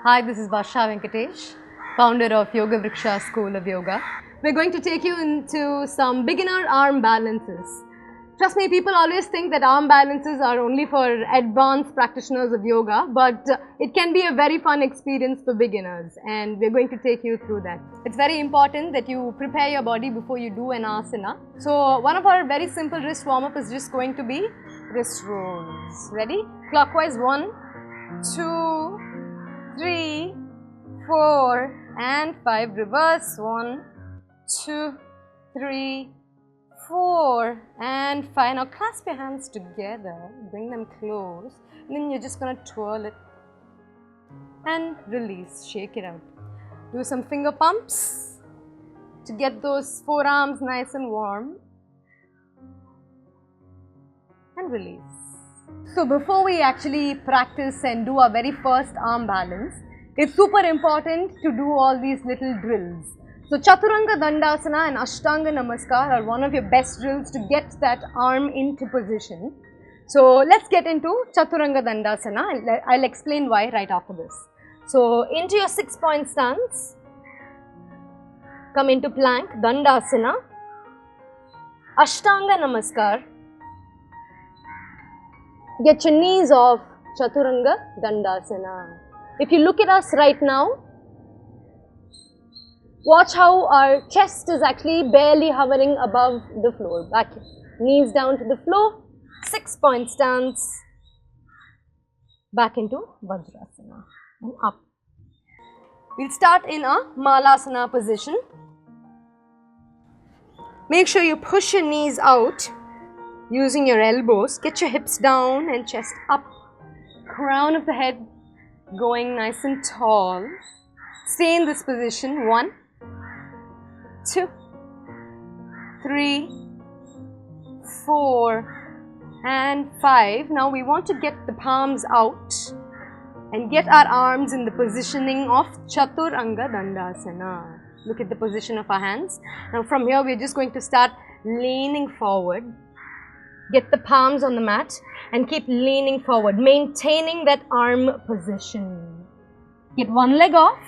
Hi, this is Basha Venkatesh, founder of Yoga Vriksha School of Yoga. We're going to take you into some beginner arm balances. Trust me, people always think that arm balances are only for advanced practitioners of yoga, but it can be a very fun experience for beginners, and we're going to take you through that. It's very important that you prepare your body before you do an asana. So one of our very simple wrist warm-up is just going to be wrist rolls. Ready? Clockwise, 1, 2, 3, 4 and 5. Reverse, 1, 2, 3, 4 and 5. Now clasp your hands together, bring them close, and then you're just going to twirl it and release, shake it out. Do some finger pumps to get those forearms nice and warm and release. So before we actually practice and do our very first arm balance, it's super important to do all these little drills. So Chaturanga Dandasana and Ashtanga Namaskar are one of your best drills to get that arm into position. So let's get into Chaturanga Dandasana. I'll explain why right after this. So into your 6-point stance, come into plank, Dandasana, Ashtanga Namaskar. Get your knees off, Chaturanga Dandasana. If you look at us right now, watch how our chest is actually barely hovering above the floor. Back, knees down to the floor, 6-point stance, back into Vajrasana and up. We'll start in a Malasana position. Make sure you push your knees out using your elbows. Get your hips down and chest up. Crown of the head going nice and tall. Stay in this position. 1, 2, 3, 4 and 5. Now we want to get the palms out and get our arms in the positioning of Chaturanga Dandasana. Look at the position of our hands. Now from here we're just going to start leaning forward. Get the palms on the mat and keep leaning forward, maintaining that arm position. Get one leg off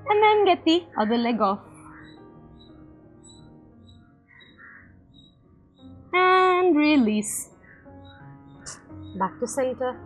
and then get the other leg off. And release. Back to center.